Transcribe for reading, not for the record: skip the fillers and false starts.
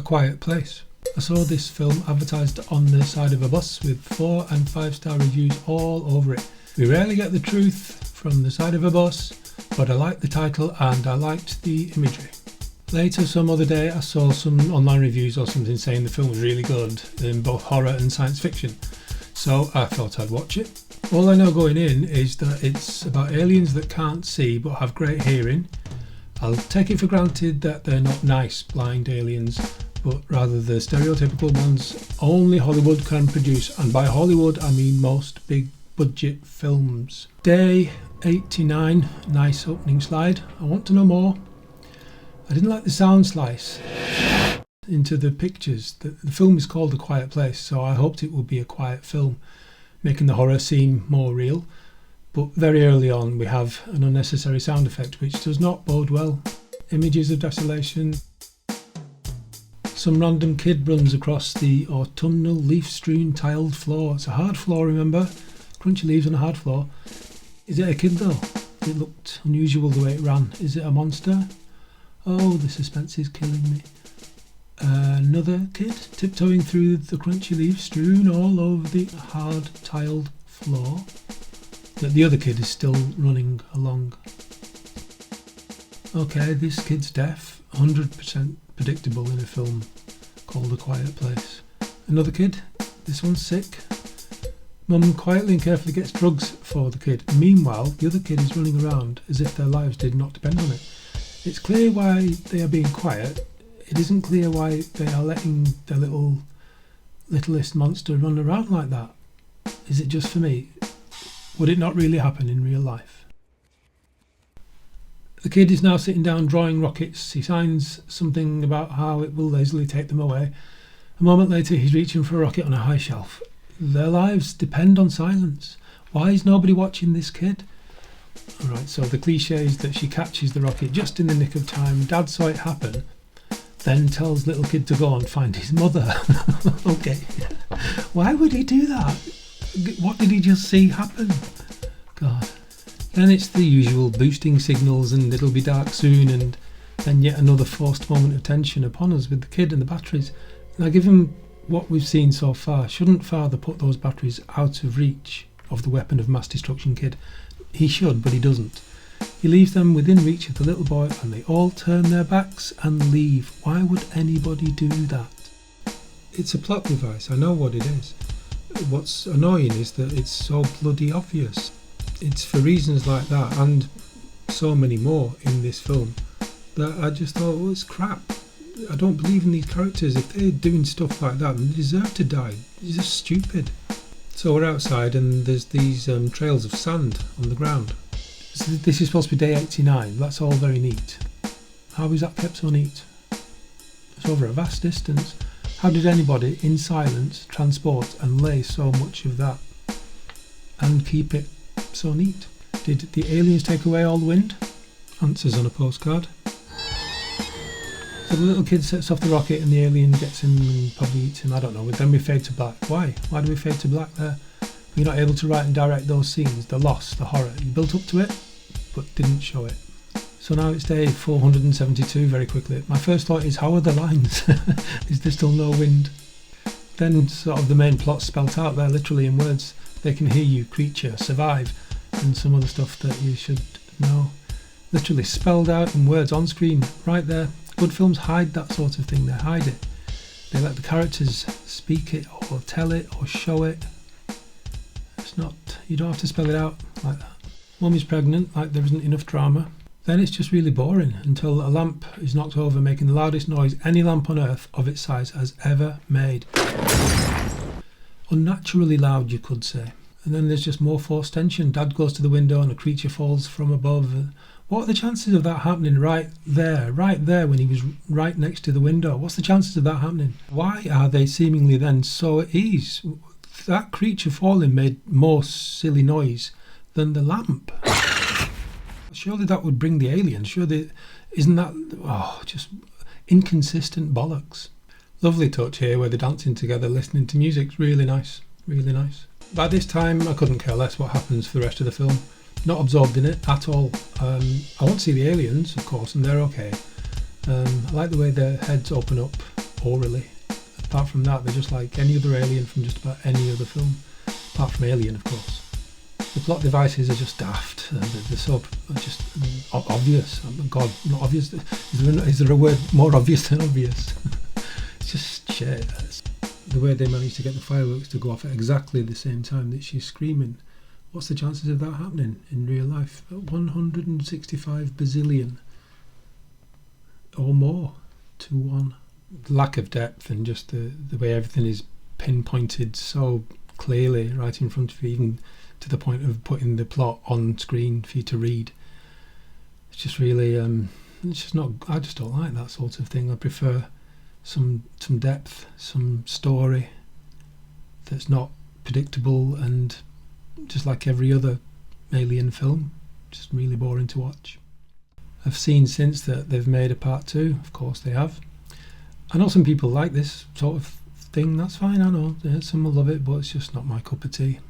A Quiet Place. I saw this film advertised on the side of a bus with 4 and 5-star reviews all over it. We rarely get the truth from the side of a bus, but I liked the title and I liked the imagery. Later, some other day, I saw some online reviews or something saying the film was really good in both horror and science fiction, so I thought I'd watch it. All I know going in is that it's about aliens that can't see but have great hearing. I'll take it for granted that they're not nice blind aliens, but rather the stereotypical ones only Hollywood can produce, and by Hollywood I mean most big budget films. Day 89, nice opening slide. I want to know more. I didn't like the sound slice into the pictures. The film is called A Quiet Place, so I hoped it would be a quiet film, making the horror seem more real. But very early on we have an unnecessary sound effect which does not bode well. Images of desolation. Some random kid runs across the autumnal leaf-strewn tiled floor. It's a hard floor, remember? Crunchy leaves on a hard floor. Is it a kid though? It looked unusual the way it ran. Is it a monster? Oh, the suspense is killing me. Another kid tiptoeing through the crunchy leaves strewn all over the hard tiled floor. The other kid is still running along. Okay, this kid's deaf. 100% predictable in a film called A Quiet Place. Another kid. This one's sick. Mum quietly and carefully gets drugs for the kid. Meanwhile, the other kid is running around as if their lives did not depend on it. It's clear why they are being quiet. It isn't clear why they are letting their littlest monster run around like that. Is it just for me? Would it not really happen in real life? The kid is now sitting down drawing rockets. He signs something about how it will lazily take them away. A moment later he's reaching for a rocket on a high shelf. Their lives depend on silence. Why is nobody watching this kid? Alright, so the cliche is that she catches the rocket just in the nick of time. Dad saw it happen, then tells little kid to go and find his mother. Okay. Why would he do that? What did he just see happen? God. Then it's the usual boosting signals and it'll be dark soon, and then yet another forced moment of tension upon us with the kid and the batteries. Now, given what we've seen so far, shouldn't father put those batteries out of reach of the weapon of mass destruction kid? He should, but he doesn't. He leaves them within reach of the little boy and they all turn their backs and leave. Why would anybody do that? It's a plot device, I know what it is. What's annoying is that it's so bloody obvious. It's for reasons like that and so many more in this film that I just thought, well, it's crap. I don't believe in these characters. If they're doing stuff like that, then they deserve to die. It's just stupid. So we're outside and there's these trails of sand on the ground. So this is supposed to be day 89. That's all very neat. How is that kept so neat? It's over a vast distance. How did anybody in silence transport and lay so much of that and keep it so neat? Did the aliens take away all the wind? Answers on a postcard. So the little kid sets off the rocket and the alien gets him and probably eats him, I don't know. But then we fade to black. Why? Why do we fade to black there? We're not able to write and direct those scenes, the loss, the horror. You built up to it, but didn't show it. So now it's day 472 very quickly. My first thought is, how are the lines? Is there still no wind? Then sort of the main plot spelt out there, literally in words. They can hear you, creature, survive, and some other stuff that you should know. Literally spelled out in words on screen, right there. Good films hide that sort of thing, they hide it. They let the characters speak it, or tell it, or show it. It's not, you don't have to spell it out like that. Mum is pregnant, like there isn't enough drama. Then it's just really boring until a lamp is knocked over, making the loudest noise any lamp on earth of its size has ever made. Unnaturally loud, you could say. And then there's just more forced tension. Dad goes to the window and a creature falls from above. What are the chances of that happening right there when he was right next to the window? What's the chances of that happening? Why are they seemingly then so at ease? That creature falling made more silly noise than the lamp. Surely that would bring the aliens. Surely, isn't that just inconsistent bollocks? Lovely touch here where they're dancing together, listening to music. Really nice, really nice. By this time, I couldn't care less what happens for the rest of the film. Not absorbed in it at all. I want to see the aliens, of course, and they're okay. I like the way their heads open up orally. Apart from that, they're just like any other alien from just about any other film, apart from Alien, of course. The plot devices are just daft. They're so just obvious. Oh, God, not obvious. Is there a word more obvious than obvious? It's just shit. The way they managed to get the fireworks to go off at exactly the same time that she's screaming. What's the chances of that happening in real life? 165 bazillion or more to 1. Lack of depth and just the way everything is pinpointed so clearly right in front of you, even to the point of putting the plot on screen for you to read. It's just really, it's just not. I just don't like that sort of thing. I prefer some depth, some story that's not predictable and just like every other Alien film, just really boring to watch. I've seen since that they've made a part 2. Of course they have. I know some people like this sort of thing. That's fine. I know some will love it, but it's just not my cup of tea.